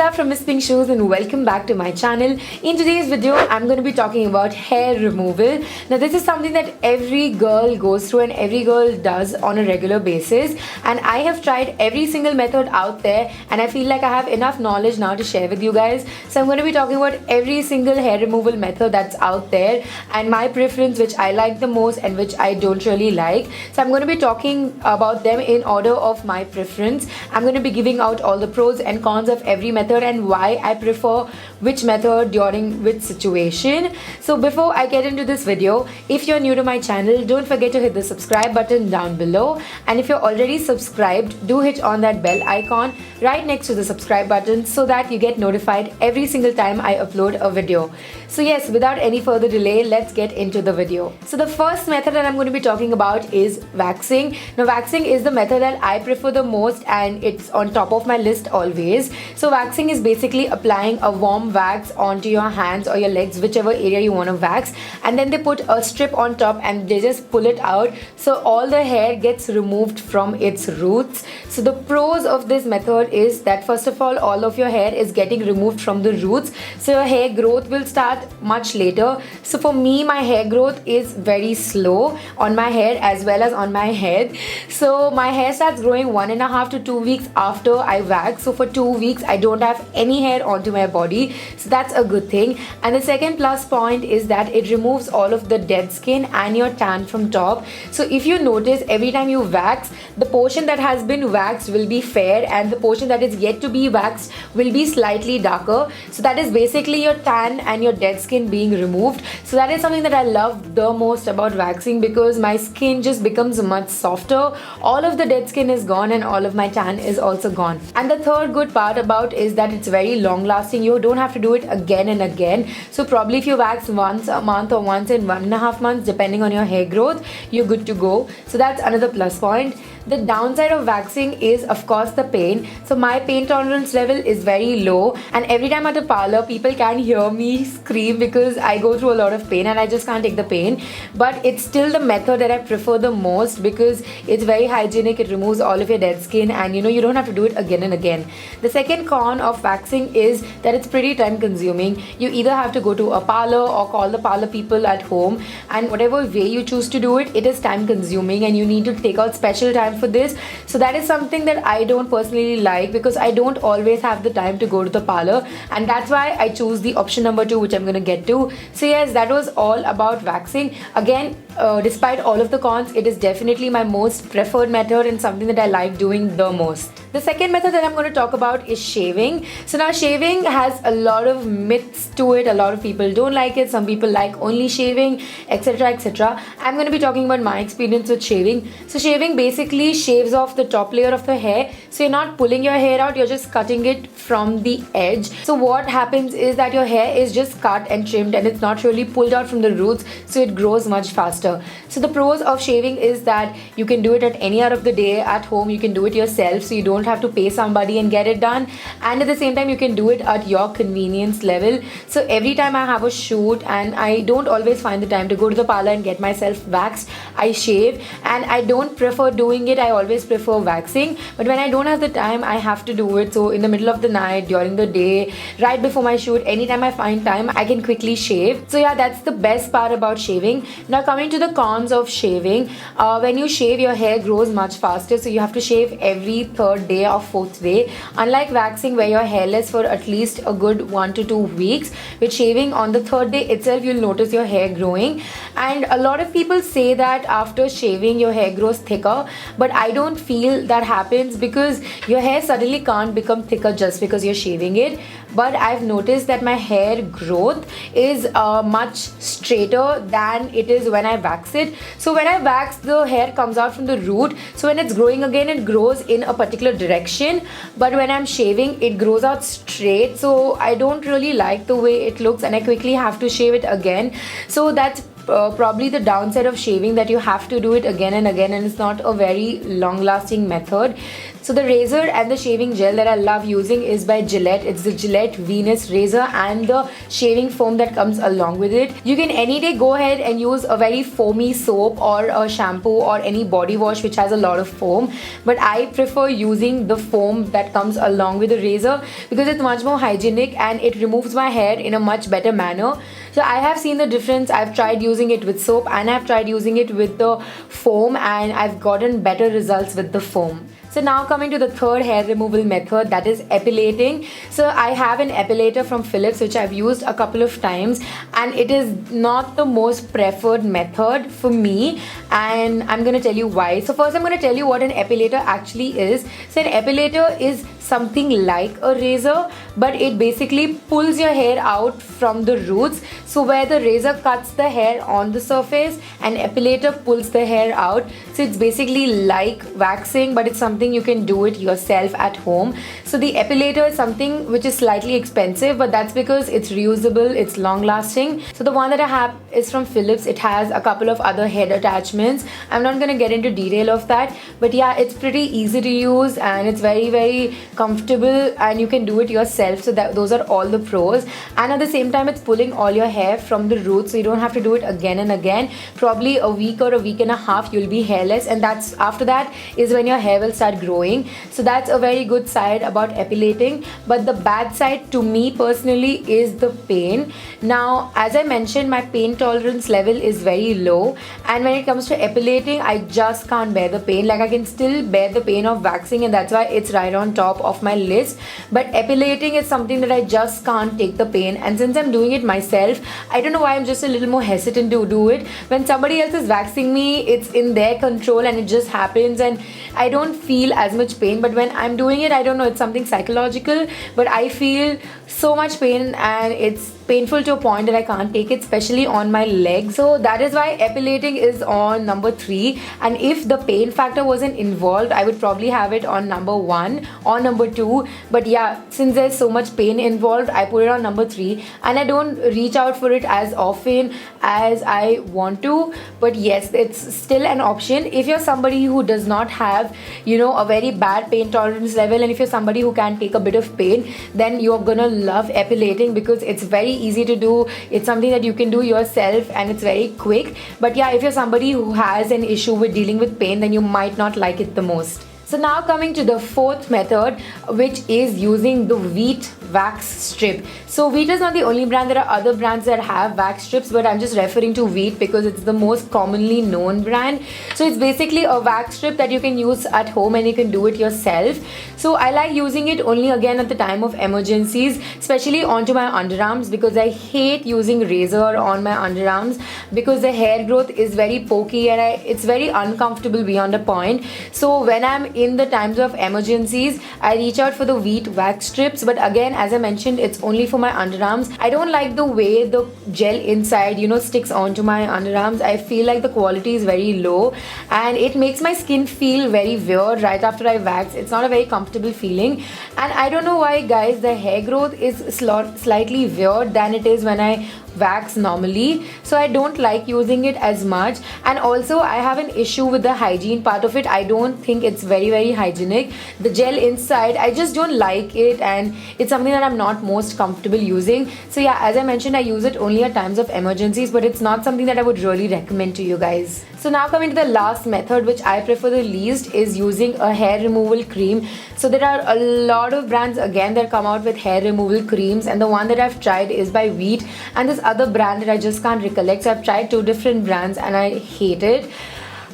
Shweta from Miss Pink Shoes and welcome back to my channel. In today's video, I'm going to be talking about hair removal. Now this is something that every girl goes through and every girl does on a regular basis, and I have tried every single method out there and I feel like I have enough knowledge now to share with you guys. So I'm going to be talking about every single hair removal method that's out there and my preference, which I like the most and which I don't really like. So I'm going to be talking about them in order of my preference. I'm going to be giving out all the pros and cons of every method and why I prefer which method during which situation. So before I get into this video, if you're new to my channel, don't forget to hit the subscribe button down below, and if you're already subscribed, do hit on that bell icon right next to the subscribe button so that you get notified every single time I upload a video. So yes, without any further delay, let's get into the video. So the first method that I'm going to be talking about is waxing. Now waxing is the method that I prefer the most and it's on top of my list always. So waxing is basically applying a warm wax onto your hands or your legs, whichever area you want to wax, and then they put a strip on top and they just pull it out so all the hair gets removed from its roots. So the pros of this method is that first of all of your hair is getting removed from the roots, so your hair growth will start much later. So for me, my hair growth is very slow on my hair as well as on my head. So my hair starts growing 1.5 to 2 weeks after I wax. So for 2 weeks I don't have any hair onto my body, so that's a good thing. And the second plus point is that it removes all of the dead skin and your tan from top. So if you notice, every time you wax, the portion that has been waxed will be fair and the portion that is yet to be waxed will be slightly darker. So that is basically your tan and your dead skin being removed. So that is something that I love the most about waxing, because my skin just becomes much softer. All of the dead skin is gone and all of my tan is also gone. And the third good part about is that it's very long lasting. You don't have to do it again and again. So probably if you wax once a month or once in 1.5 months, depending on your hair growth, you're good to go. So that's another plus point. The downside of waxing is of course the pain. So my pain tolerance level is very low, and every time at a parlor people can hear me scream because I go through a lot of pain and I just can't take the pain. But it's still the method that I prefer the most because it's very hygienic, it removes all of your dead skin, and you don't have to do it again and again. The second con of waxing is that it's pretty time consuming. You either have to go to a parlor or call the parlor people at home, and whatever way you choose to do it, it is time consuming and you need to take out special time for this. So that is something that I don't personally like because I don't always have the time to go to the parlor, and that's why I choose the option number 2, which I'm going to get to. So yes, that was all about waxing. Again, despite all of the cons, it is definitely my most preferred method and something that I like doing the most. The second method that I'm going to talk about is shaving. So now shaving has a lot of myths to it. A lot of people don't like it. Some people like only shaving, etc, etc. I'm going to be talking about my experience with shaving. So shaving basically shaves off the top layer of the hair. So you're not pulling your hair out, you're just cutting it from the edge. So what happens is that your hair is just cut and trimmed and it's not really pulled out from the roots, so it grows much faster. So the pros of shaving is that you can do it at any hour of the day at home. You can do it yourself, so you don't have to pay somebody and get it done, and at the same time you can do it at your convenience level. So every time I have a shoot and I don't always find the time to go to the parlor and get myself waxed, I shave, and I don't prefer doing it. I always prefer waxing, but when I don't have the time, I have to do it. So in the middle of the night, during the day, right before my shoot, anytime I find time, I can quickly shave. So yeah, that's the best part about shaving. Now coming to the cons of shaving, when you shave, your hair grows much faster, so you have to shave every third day or fourth day. Unlike waxing where you're hairless for at least a good 1 to 2 weeks, with shaving on the third day itself you'll notice your hair growing. And a lot of people say that after shaving your hair grows thicker, but I don't feel that happens because your hair suddenly can't become thicker just because you're shaving it. But I've noticed that my hair growth is much straighter than it is when I wax it. So when I wax, the hair comes out from the root, so when it's growing again, it grows in a particular direction, but when I'm shaving, it grows out straight. So I don't really like the way it looks and I quickly have to shave it again. So that's probably the downside of shaving, that you have to do it again and again, and it's not a very long lasting method. So the razor and the shaving gel that I love using is by Gillette. It's the Gillette Venus razor and the shaving foam that comes along with it. You can any day go ahead and use a very foamy soap or a shampoo or any body wash which has a lot of foam, but I prefer using the foam that comes along with the razor because it's much more hygienic and it removes my hair in a much better manner. So I have seen the difference. I've tried using it with soap and I've tried using it with the foam, and I've gotten better results with the foam. So now coming to the third hair removal method, that is epilating. So I have an epilator from Philips which I've used a couple of times, and it is not the most preferred method for me, and I'm going to tell you why. So first I'm going to tell you what an epilator actually is. So an epilator is something like a razor, but it basically pulls your hair out from the roots. So where the razor cuts the hair on the surface, an epilator pulls the hair out. So it's basically like waxing, but it's something you can do it yourself at home. So the epilator is something which is slightly expensive, but that's because it's reusable, it's long lasting. So the one that I have is from Philips. It has a couple of other head attachments. I'm not going to get into detail of that, but yeah, it's pretty easy to use and it's very comfortable, and you can do it yourself. So that those are all the pros, and at the same time it's pulling all your hair from the roots, so you don't have to do it again and again. Probably a week or a week and a half you'll be hairless, and that's after that is when your hair will start growing. So that's a very good side about epilating, but the bad side to me personally is the pain. Now as I mentioned, my pain tolerance level is very low, and when it comes to epilating I just can't bear the pain. Like I can still bear the pain of waxing, and that's why it's right on top of my list, but epilating is something that I just can't take the pain. And since I'm doing it myself, I don't know why I'm just a little more hesitant to do it. When somebody else is waxing me, it's in their control and it just happens and I don't feel as much pain, but when I'm doing it, I don't know, it's something psychological, but I feel so much pain and it's painful to a point that I can't take it, especially on my legs. So that is why epilating is on number 3, and if the pain factor wasn't involved, I would probably have it on number 1 or number 2. But yeah, since there's so much pain involved, I put it on number 3, and I don't reach out for it as often as I want to. But yes, it's still an option if you're somebody who does not have, you know, a very bad pain tolerance level, and if you're somebody who can take a bit of pain, then you're gonna love epilating because it's very easy to do. It's something that you can do yourself and it's very quick. But yeah, if you're somebody who has an issue with dealing with pain, then you might not like it the most. So now coming to the fourth method, which is using the Veet wax strip. So Veet is not the only brand. There are other brands that have wax strips, but I'm just referring to Veet because it's the most commonly known brand. So it's basically a wax strip that you can use at home and you can do it yourself. So I like using it only again at the time of emergencies, especially onto my underarms, because I hate using razor on my underarms because the hair growth is very pokey and it's very uncomfortable beyond a point. So when I'm in the times of emergencies, I reach out for the Veet wax strips, but again, as I mentioned, it's only for my underarms. I don't like the way the gel inside, you know, sticks onto my underarms. I feel like the quality is very low and it makes my skin feel very weird right after I wax. It's not a very comfortable feeling, and I don't know why, guys, the hair growth is slightly weird than it is when I wax normally. So I don't like using it as much, and also I have an issue with the hygiene part of it. I don't think it's very hygienic. The gel inside, I just don't like it, and it's something that I'm not most comfortable using. So yeah, as I mentioned, I use it only at times of emergencies, but it's not something that I would really recommend to you guys. So now coming to the last method, which I prefer the least, is using a hair removal cream. So there are a lot of brands again that come out with hair removal creams, and the one that I've tried is by Veet, and this other brand that I just can't recollect. So I've tried 2 different brands and I hate it.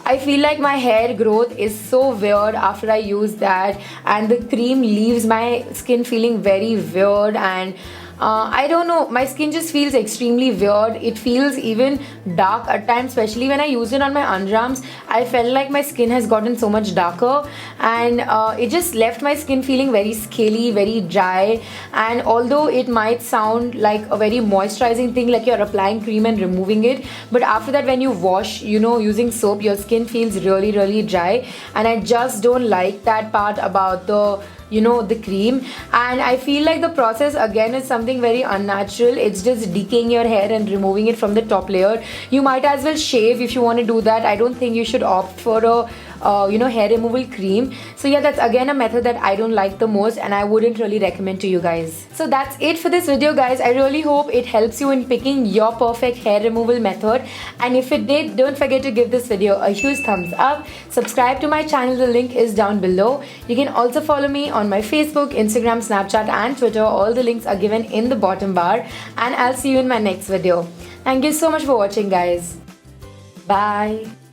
I feel like my hair growth is so weird after I use that, and the cream leaves my skin feeling very weird, and I don't know, my skin just feels extremely weird. It feels even dark at times, especially when I use it on my underarms. I felt like my skin has gotten so much darker, and it just left my skin feeling very scaly, very dry. And although it might sound like a very moisturizing thing, like you're applying cream and removing it, but after that when you wash, you know, using soap, your skin feels really dry, and I just don't like that part about the, you know, the cream. And I feel like the process again is something very unnatural. It's just decaying your hair and removing it from the top layer. You might as well shave if you want to do that. I don't think you should opt for hair removal cream. So yeah, that's again a method that I don't like the most and I wouldn't really recommend to you guys. So that's it for this video, guys. I really hope it helps you in picking your perfect hair removal method, and if it did, don't forget to give this video a huge thumbs up. Subscribe to my channel, the link is down below. You can also follow me on my Facebook, Instagram, Snapchat and Twitter. All the links are given in the bottom bar, and I'll see you in my next video. Thank you so much for watching, guys. Bye.